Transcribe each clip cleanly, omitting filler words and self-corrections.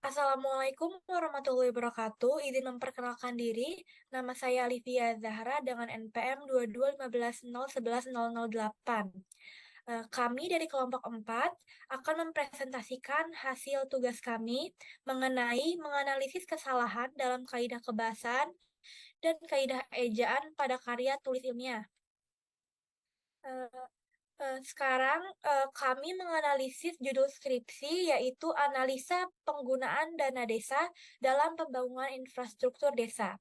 Assalamualaikum warahmatullahi wabarakatuh. Izin memperkenalkan diri, nama saya Olivia Zahra dengan NPM 2215011008. Kami dari kelompok 4 akan mempresentasikan hasil tugas kami mengenai menganalisis kesalahan dalam kaidah kebahasaan dan kaidah ejaan pada karya tulis ilmiah. Eh, Sekarang kami menganalisis judul skripsi yaitu analisa penggunaan dana desa dalam pembangunan infrastruktur desa.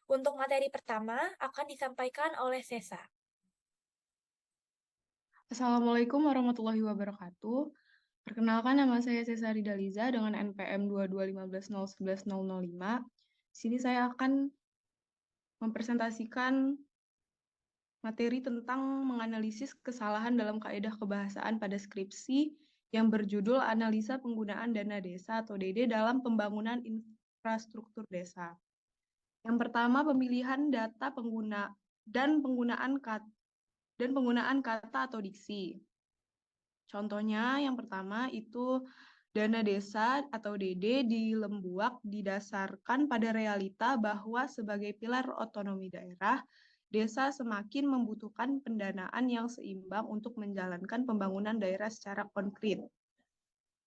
Untuk materi pertama akan disampaikan oleh Sesa. Assalamualaikum warahmatullahi wabarakatuh. Perkenalkan, nama saya Cesari Daliza dengan NPM 2215011005. Di sini saya akan mempresentasikan materi tentang menganalisis kesalahan dalam kaidah kebahasaan pada skripsi yang berjudul Analisa Penggunaan Dana Desa atau DD dalam Pembangunan Infrastruktur Desa. Yang pertama, pemilihan data pengguna dan penggunaan kata atau diksi. Contohnya yang pertama itu dana desa atau DD di Lembuak didasarkan pada realita bahwa sebagai pilar otonomi daerah, desa semakin membutuhkan pendanaan yang seimbang untuk menjalankan pembangunan daerah secara konkret.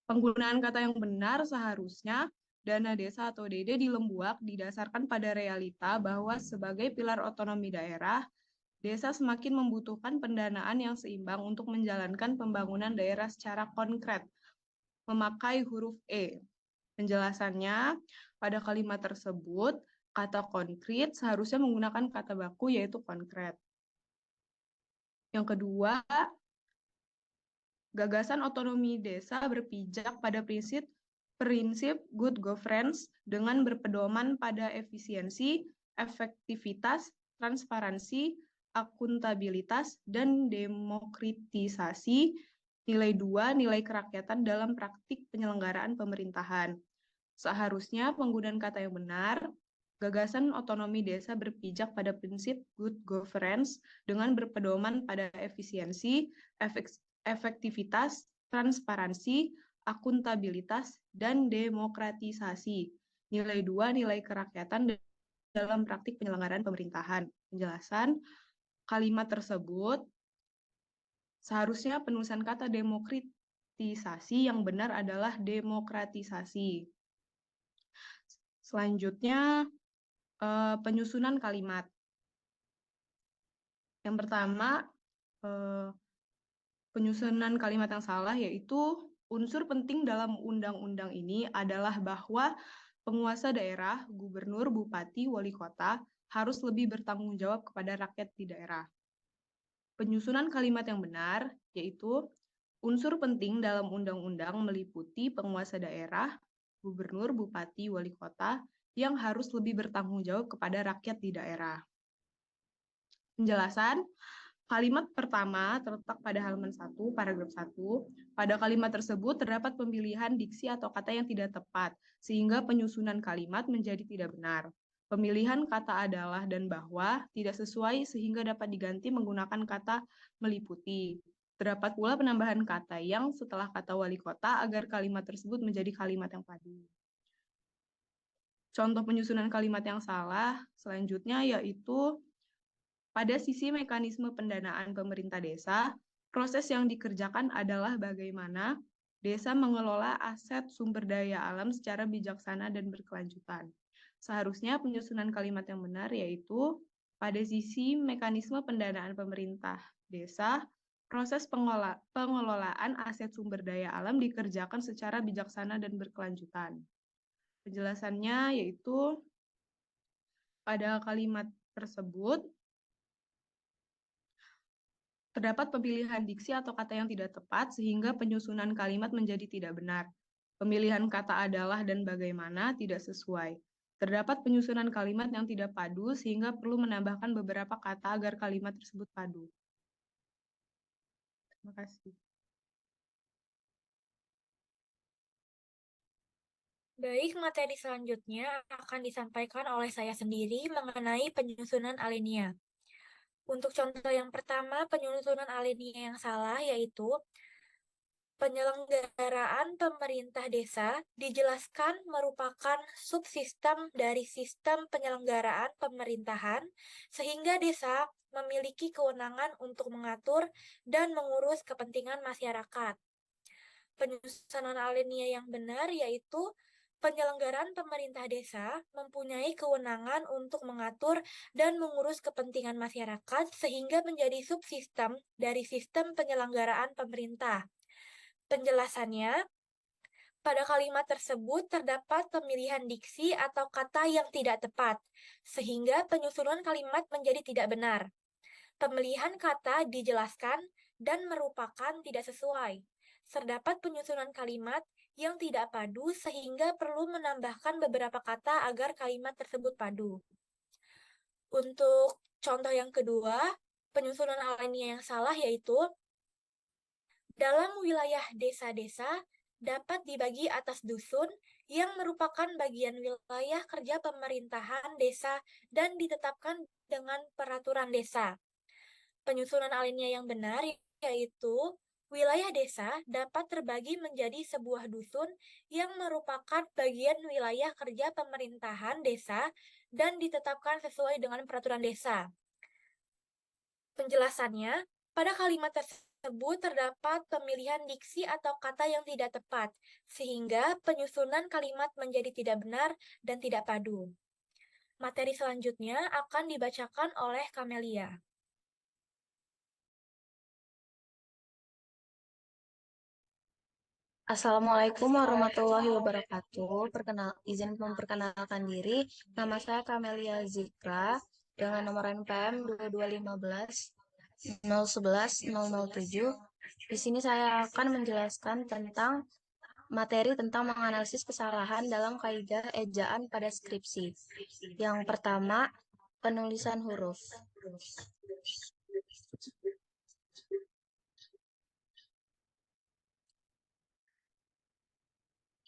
Penggunaan kata yang benar seharusnya dana desa atau DD di Lembuak didasarkan pada realita bahwa sebagai pilar otonomi daerah, desa semakin membutuhkan pendanaan yang seimbang untuk menjalankan pembangunan daerah secara konkret, memakai huruf E. Penjelasannya, pada kalimat tersebut, kata konkret seharusnya menggunakan kata baku yaitu konkret. Yang kedua, gagasan otonomi desa berpijak pada prinsip good governance dengan berpedoman pada efisiensi, efektivitas, transparansi, akuntabilitas, dan demokratisasi. Nilai 2, nilai kerakyatan dalam praktik penyelenggaraan pemerintahan. Seharusnya penggunaan kata yang benar, gagasan otonomi desa berpijak pada prinsip good governance dengan berpedoman pada efisiensi, efektivitas, transparansi, akuntabilitas, dan demokratisasi. Nilai 2, nilai kerakyatan dalam praktik penyelenggaraan pemerintahan. Penjelasan, kalimat tersebut seharusnya penulisan kata demokratisasi yang benar adalah demokratisasi. Selanjutnya, penyusunan kalimat. Yang pertama, penyusunan kalimat yang salah yaitu unsur penting dalam undang-undang ini adalah bahwa penguasa daerah, gubernur, bupati, wali kota harus lebih bertanggung jawab kepada rakyat di daerah. Penyusunan kalimat yang benar yaitu unsur penting dalam undang-undang meliputi penguasa daerah, gubernur, bupati, wali kota yang harus lebih bertanggung jawab kepada rakyat di daerah. Penjelasan, kalimat pertama terletak pada halaman 1, paragraf 1. Pada kalimat tersebut terdapat pemilihan diksi atau kata yang tidak tepat, sehingga penyusunan kalimat menjadi tidak benar. Pemilihan kata adalah dan bahwa tidak sesuai sehingga dapat diganti menggunakan kata meliputi. Terdapat pula penambahan kata yang setelah kata wali kota agar kalimat tersebut menjadi kalimat yang padu. Contoh penyusunan kalimat yang salah selanjutnya yaitu pada sisi mekanisme pendanaan pemerintah desa, proses yang dikerjakan adalah bagaimana desa mengelola aset sumber daya alam secara bijaksana dan berkelanjutan. Seharusnya penyusunan kalimat yang benar yaitu pada sisi mekanisme pendanaan pemerintah desa, proses pengelolaan aset sumber daya alam dikerjakan secara bijaksana dan berkelanjutan. Penjelasannya yaitu pada kalimat tersebut terdapat pemilihan diksi atau kata yang tidak tepat sehingga penyusunan kalimat menjadi tidak benar. Pemilihan kata adalah dan bagaimana tidak sesuai. Terdapat penyusunan kalimat yang tidak padu sehingga perlu menambahkan beberapa kata agar kalimat tersebut padu. Terima kasih. Baik, materi selanjutnya akan disampaikan oleh saya sendiri mengenai penyusunan alinea. Untuk contoh yang pertama, penyusunan alinea yang salah yaitu Penyelenggaraan pemerintah desa dijelaskan merupakan subsistem dari sistem penyelenggaraan pemerintahan, sehingga desa memiliki kewenangan untuk mengatur dan mengurus kepentingan masyarakat. Penyusunan alinea yang benar yaitu penyelenggaraan pemerintah desa mempunyai kewenangan untuk mengatur dan mengurus kepentingan masyarakat sehingga menjadi subsistem dari sistem penyelenggaraan pemerintah. Penjelasannya, pada kalimat tersebut terdapat pemilihan diksi atau kata yang tidak tepat, sehingga penyusunan kalimat menjadi tidak benar. Pemilihan kata dijelaskan dan merupakan tidak sesuai. Terdapat penyusunan kalimat yang tidak padu sehingga perlu menambahkan beberapa kata agar kalimat tersebut padu. Untuk contoh yang kedua, penyusunan alinea yang salah yaitu dalam wilayah desa-desa dapat dibagi atas dusun yang merupakan bagian wilayah kerja pemerintahan desa dan ditetapkan dengan peraturan desa. Penyusunan alinea yang benar yaitu wilayah desa dapat terbagi menjadi sebuah dusun yang merupakan bagian wilayah kerja pemerintahan desa dan ditetapkan sesuai dengan peraturan desa. Penjelasannya, pada kalimat tersebut terdapat pemilihan diksi atau kata yang tidak tepat, sehingga penyusunan kalimat menjadi tidak benar dan tidak padu. Materi selanjutnya akan dibacakan oleh Kamelia. Assalamualaikum warahmatullahi wabarakatuh. Izin memperkenalkan diri. Nama saya Kamelia Zikra dengan nomor NPM 2215 011 007. Di sini saya akan menjelaskan tentang materi tentang menganalisis kesalahan dalam kaidah ejaan pada skripsi. Yang pertama, penulisan huruf.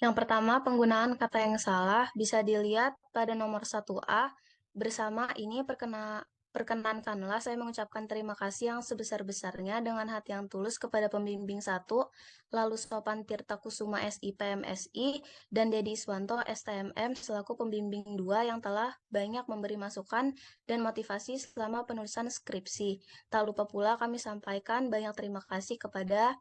Yang pertama, penggunaan kata yang salah bisa dilihat pada nomor 1A. Bersama ini perkenankanlah saya mengucapkan terima kasih yang sebesar-besarnya dengan hati yang tulus kepada pembimbing 1, lalu Sopan Tirta Kusuma SI PMSI, dan Dedi Iswanto STMM selaku pembimbing 2 yang telah banyak memberi masukan dan motivasi selama penulisan skripsi. Tak lupa pula kami sampaikan banyak terima kasih kepada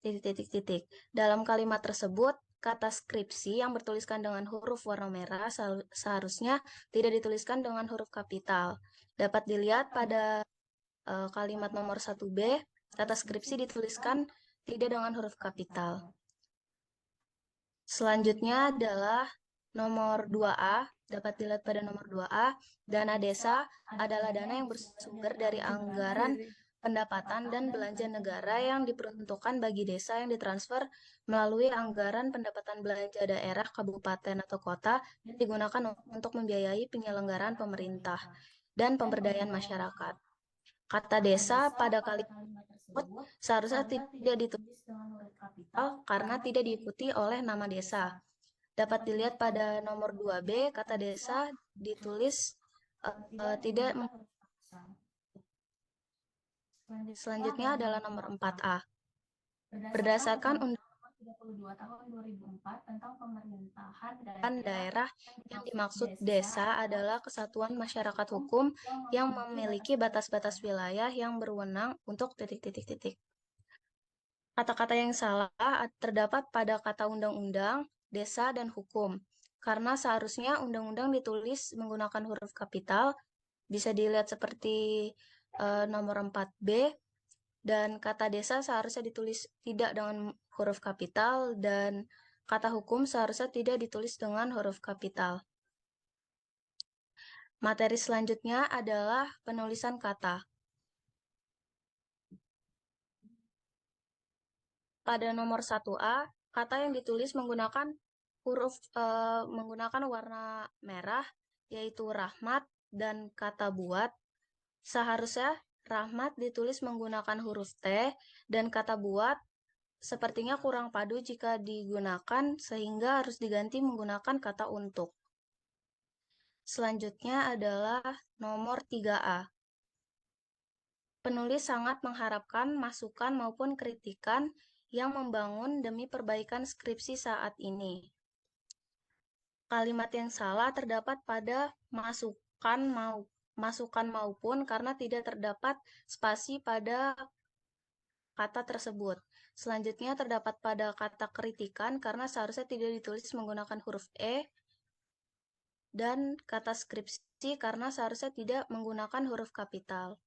titik-titik-titik. Dalam kalimat tersebut, kata skripsi yang bertuliskan dengan huruf warna merah seharusnya tidak dituliskan dengan huruf kapital. Dapat dilihat pada kalimat nomor 1B, kata skripsi dituliskan tidak dengan huruf kapital. Selanjutnya adalah nomor 2A, dapat dilihat pada nomor 2A, dana desa adalah dana yang bersumber dari anggaran pendapatan dan belanja negara yang diperuntukkan bagi desa yang ditransfer melalui anggaran pendapatan belanja daerah, kabupaten, atau kota dan digunakan untuk membiayai penyelenggaraan pemerintah dan pemberdayaan masyarakat. Kata desa pada kalimat tersebut seharusnya tidak ditulis dengan huruf kapital karena tidak diikuti oleh nama desa. Dapat dilihat pada nomor 2B, kata desa ditulis tidak. Selanjutnya adalah nomor 4A. Berdasarkan Undang-Undang 32 tahun 2004 tentang pemerintahan daerah, yang dimaksud desa adalah kesatuan masyarakat hukum yang memiliki batas-batas wilayah yang berwenang untuk titik-titik-titik. Kata-kata yang salah terdapat pada kata undang-undang, desa, dan hukum. Karena seharusnya undang-undang ditulis menggunakan huruf kapital, bisa dilihat seperti nomor 4B, dan kata desa seharusnya ditulis tidak dengan huruf kapital, dan kata hukum seharusnya tidak ditulis dengan huruf kapital. Materi selanjutnya adalah penulisan kata. Pada nomor 1A, kata yang ditulis menggunakan menggunakan warna merah, yaitu rahmat, dan kata buat. Seharusnya rahmat ditulis menggunakan huruf T, dan kata buat sepertinya kurang padu jika digunakan, sehingga harus diganti menggunakan kata untuk. Selanjutnya adalah nomor 3A. Penulis sangat mengharapkan masukan maupun kritikan yang membangun demi perbaikan skripsi saat ini. Kalimat yang salah terdapat pada masukan maupun karena tidak terdapat spasi pada kata tersebut. Selanjutnya terdapat pada kata kritikan karena seharusnya tidak ditulis menggunakan huruf E, dan kata skripsi karena seharusnya tidak menggunakan huruf kapital.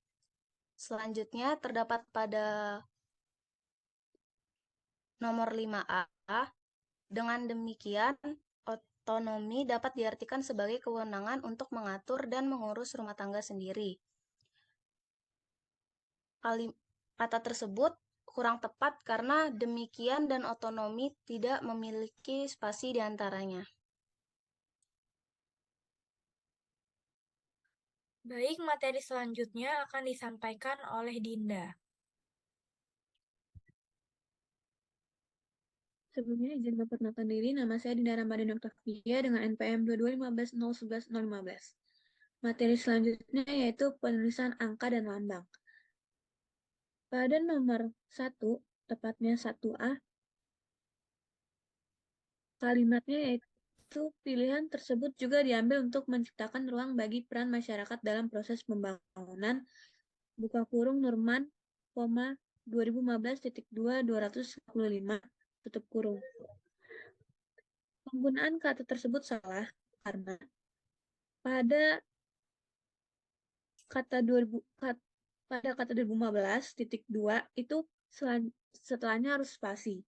Selanjutnya terdapat pada nomor 5A. Dengan demikian, otonomi dapat diartikan sebagai kewenangan untuk mengatur dan mengurus rumah tangga sendiri. Kata tersebut kurang tepat karena demikian dan otonomi tidak memiliki spasi di antaranya. Baik, materi selanjutnya akan disampaikan oleh Dinda. Sebelumnya izin memperkenalkan diri, nama saya Dinda Ramadhani Octavia dengan NPM 2215011011. Materi selanjutnya yaitu penulisan angka dan lambang. Pada nomor 1, tepatnya 1A, kalimatnya yaitu pilihan tersebut juga diambil untuk menciptakan ruang bagi peran masyarakat dalam proses pembangunan, buka kurung Nurman, 2015.2.255, tutup kurung. Penggunaan kata tersebut salah karena pada kata 2015.2 itu setelahnya harus spasi.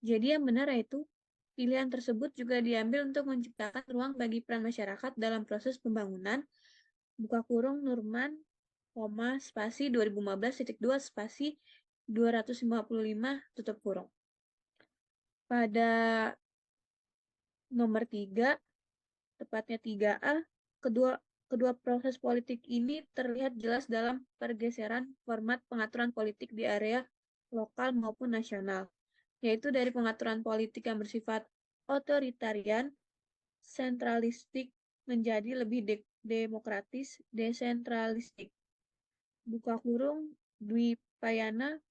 Jadi yang benar yaitu pilihan tersebut juga diambil untuk menciptakan ruang bagi peran masyarakat dalam proses pembangunan, buka kurung Nurman, spasi 2015.2 spasi 255 tutup kurung. Pada nomor 3, tepatnya 3A, kedua proses politik ini terlihat jelas dalam pergeseran format pengaturan politik di area lokal maupun nasional, yaitu dari pengaturan politik yang bersifat otoritarian, sentralistik, menjadi lebih demokratis, desentralistik. Buka kurung Dwi Payana,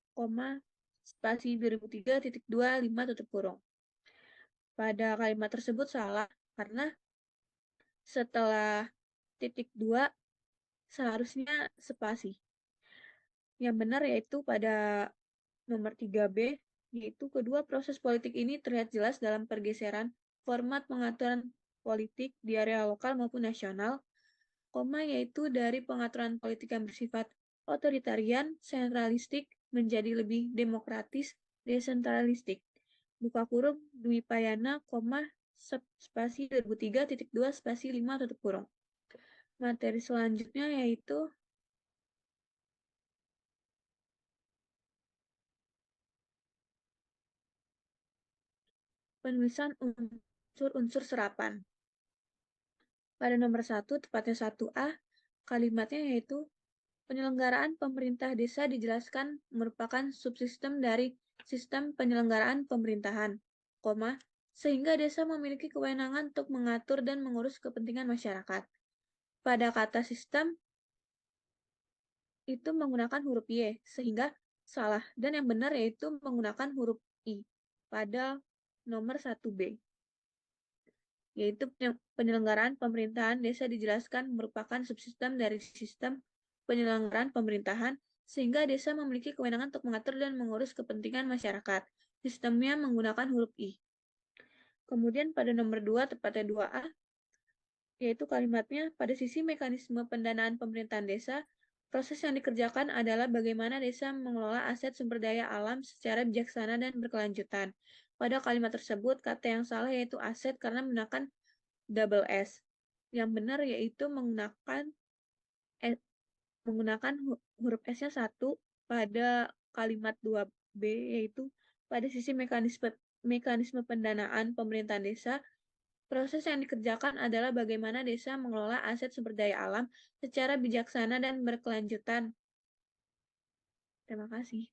spasi 2003.25 tutup kurung. Pada kalimat tersebut salah karena setelah titik 2 seharusnya spasi. Yang benar yaitu pada nomor 3B, yaitu kedua proses politik ini terlihat jelas dalam pergeseran format pengaturan politik di area lokal maupun nasional, yaitu dari pengaturan politik yang bersifat otoritarian, sentralistik, menjadi lebih demokratis, desentralistik. Buka kurung Dwi Payana, spasi 2003.2 spasi 5 tutup kurung. Materi selanjutnya yaitu penulisan unsur-unsur serapan. Pada nomor 1, tepatnya 1A, kalimatnya yaitu penyelenggaraan pemerintah desa dijelaskan merupakan subsistem dari sistem penyelenggaraan pemerintahan, sehingga desa memiliki kewenangan untuk mengatur dan mengurus kepentingan masyarakat. Pada kata sistem, itu menggunakan huruf Y, sehingga salah. Dan yang benar yaitu menggunakan huruf I pada nomor 1B. Yaitu penyelenggaraan pemerintahan desa dijelaskan merupakan subsistem dari sistem penyelenggaraan pemerintahan, sehingga desa memiliki kewenangan untuk mengatur dan mengurus kepentingan masyarakat. Sistemnya menggunakan huruf I. Kemudian pada nomor 2, tepatnya 2A, yaitu kalimatnya, pada sisi mekanisme pendanaan pemerintahan desa, proses yang dikerjakan adalah bagaimana desa mengelola aset sumber daya alam secara bijaksana dan berkelanjutan. Pada kalimat tersebut, kata yang salah yaitu aset karena menggunakan double S. Yang benar yaitu menggunakan huruf S-nya 1 pada kalimat 2B, yaitu pada sisi mekanisme pendanaan pemerintahan desa, proses yang dikerjakan adalah bagaimana desa mengelola aset sumber daya alam secara bijaksana dan berkelanjutan. Terima kasih.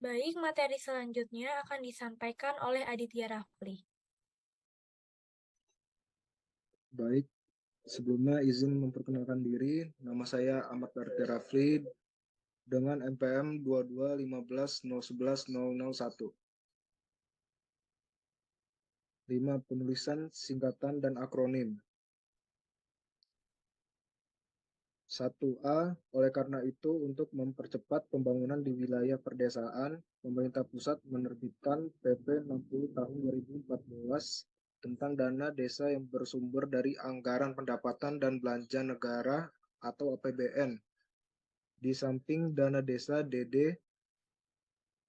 Baik, materi selanjutnya akan disampaikan oleh Aditya Rafli. Baik, Sebelumnya izin memperkenalkan diri, nama saya Ahmad Barti Rafli dengan NPM 22150110110001. 5. Penulisan singkatan dan akronim. 1A, oleh karena itu untuk mempercepat pembangunan di wilayah perdesaan, pemerintah pusat menerbitkan PP 60 tahun 2014 tentang dana desa yang bersumber dari anggaran pendapatan dan belanja negara atau APBN. Di samping dana desa DD,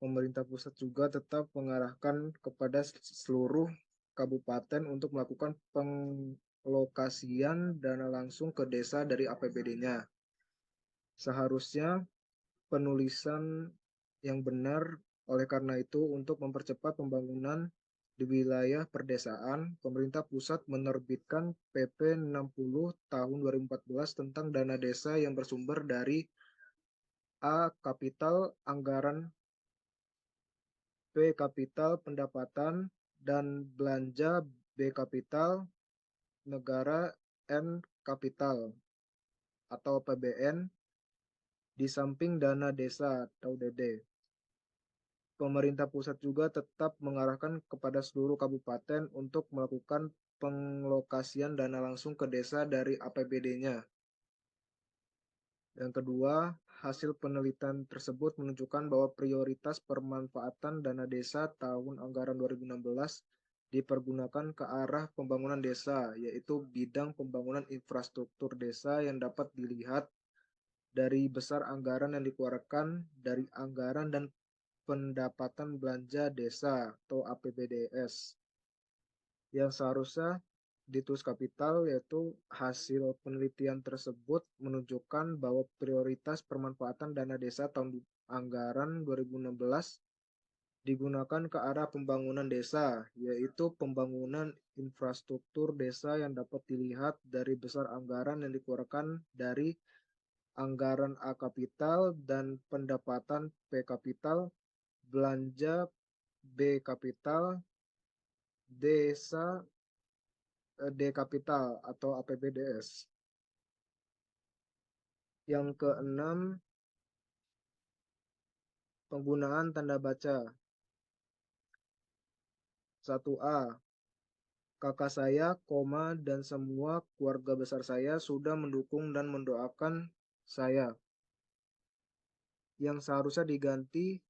pemerintah pusat juga tetap mengarahkan kepada seluruh kabupaten untuk melakukan penglokasian dana langsung ke desa dari APBD-nya. Seharusnya penulisan yang benar. Oleh karena itu, untuk mempercepat pembangunan di wilayah perdesaan, pemerintah pusat menerbitkan PP 60 tahun 2014 tentang dana desa yang bersumber dari A. Kapital anggaran, B. Kapital pendapatan dan belanja, B. Kapital negara, N. Kapital atau PBN, di samping dana desa atau DD. Pemerintah pusat juga tetap mengarahkan kepada seluruh kabupaten untuk melakukan penglokasian dana langsung ke desa dari APBD-nya. Yang kedua, hasil penelitian tersebut menunjukkan bahwa prioritas permanfaatan dana desa tahun anggaran 2016 dipergunakan ke arah pembangunan desa, yaitu bidang pembangunan infrastruktur desa yang dapat dilihat dari besar anggaran yang dikeluarkan dari anggaran dan pendapatan belanja desa atau APBDS yang seharusnya ditulis kapital, yaitu hasil penelitian tersebut menunjukkan bahwa prioritas permanfaatan dana desa tahun anggaran 2016 digunakan ke arah pembangunan desa, yaitu pembangunan infrastruktur desa yang dapat dilihat dari besar anggaran yang dikeluarkan dari anggaran A kapital dan pendapatan P kapital, belanja B kapital, desa D kapital atau APBDS. Yang keenam, penggunaan tanda baca. 1A, kakak saya, dan semua keluarga besar saya sudah mendukung dan mendoakan saya. Yang seharusnya diganti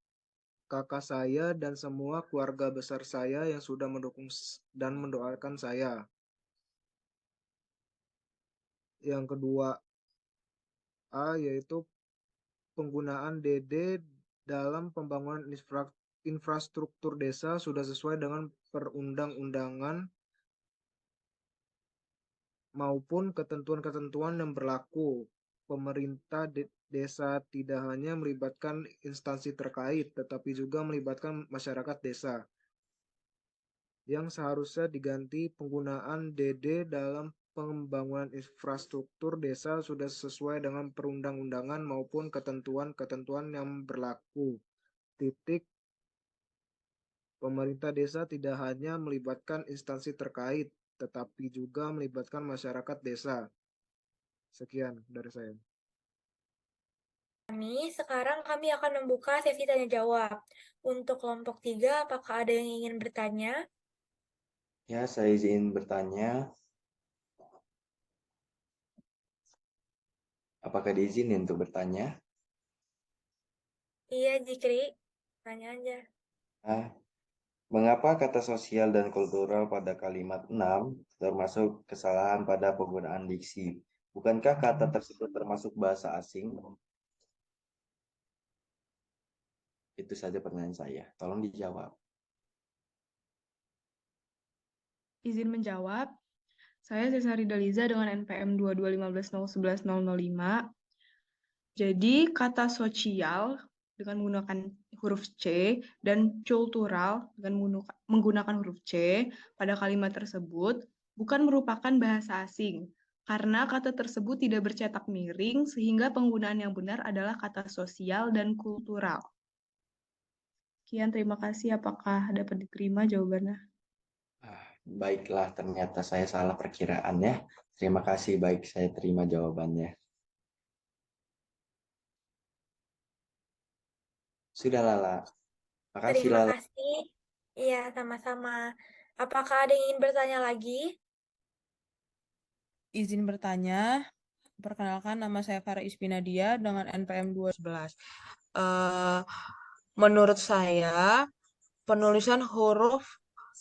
kakak saya dan semua keluarga besar saya yang sudah mendukung dan mendoakan saya. Yang kedua A, yaitu penggunaan DD dalam pembangunan infrastruktur desa sudah sesuai dengan perundang-undangan maupun ketentuan-ketentuan yang berlaku. Pemerintah desa tidak hanya melibatkan instansi terkait, tetapi juga melibatkan masyarakat desa. Yang seharusnya diganti penggunaan DD dalam pembangunan infrastruktur desa sudah sesuai dengan perundang-undangan maupun ketentuan-ketentuan yang berlaku. Titik. Pemerintah desa tidak hanya melibatkan instansi terkait, tetapi juga melibatkan masyarakat desa. Sekian dari saya. Sekarang kami akan membuka sesi tanya jawab. Untuk kelompok 3, apakah ada yang ingin bertanya? Ya, saya izin bertanya. Apakah diizinin untuk bertanya? Iya, Jikri. Tanya aja. Mengapa kata sosial dan kultural pada kalimat 6 termasuk kesalahan pada penggunaan diksi? Bukankah kata tersebut termasuk bahasa asing? Itu saja pertanyaan saya. Tolong dijawab. Izin menjawab. Saya Cesari Daliza dengan NPM 2215011005. Jadi kata sosial dengan menggunakan huruf C dan kultural dengan menggunakan huruf C pada kalimat tersebut bukan merupakan bahasa asing, karena kata tersebut tidak bercetak miring sehingga penggunaan yang benar adalah kata sosial dan kultural. Sekian, terima kasih. Apakah dapat diterima jawabannya? baiklah, ternyata saya salah perkiraan ya. Terima kasih, baik, saya terima jawabannya. Sudah, Lala. Makasih, Terima Lala. kasih. Iya, sama-sama. Apakah ada yang ingin bertanya lagi? Izin bertanya, perkenalkan nama saya Farah Ispinadia dengan NPM 211. Menurut saya, penulisan huruf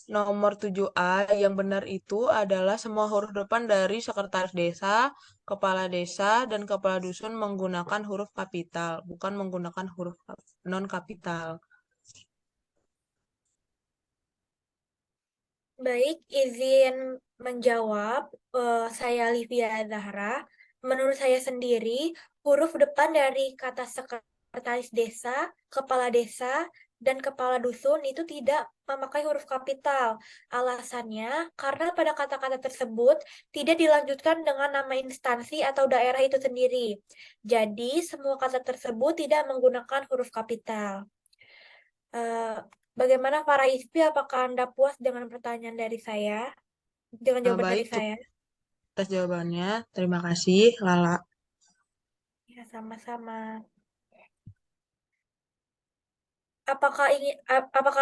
nomor 7A yang benar itu adalah semua huruf depan dari sekretaris desa, kepala desa, dan kepala dusun menggunakan huruf kapital, bukan menggunakan huruf non-kapital. Baik, izin menjawab. Saya Livia Zahra. Menurut saya sendiri, huruf depan dari kata sekretaris desa, kepala desa, dan kepala dusun itu tidak memakai huruf kapital. Alasannya, karena pada kata-kata tersebut tidak dilanjutkan dengan nama instansi atau daerah itu sendiri. Jadi, semua kata tersebut tidak menggunakan huruf kapital. Bagaimana para ISPI? Apakah Anda puas dengan pertanyaan dari saya? Dengan jawaban dari Baik, saya? atas jawabannya. Terima kasih, Lala. Ya, sama-sama. Apakah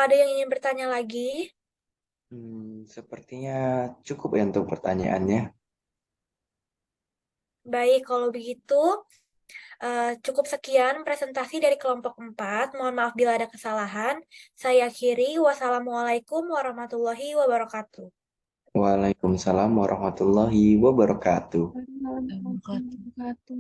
ada yang ingin bertanya lagi? Sepertinya cukup ya untuk pertanyaannya. Baik, kalau begitu cukup sekian presentasi dari kelompok 4. Mohon maaf bila ada kesalahan. Saya akhiri. Wassalamualaikum warahmatullahi wabarakatuh. Waalaikumsalam warahmatullahi wabarakatuh. Waalaikumsalam warahmatullahi wabarakatuh.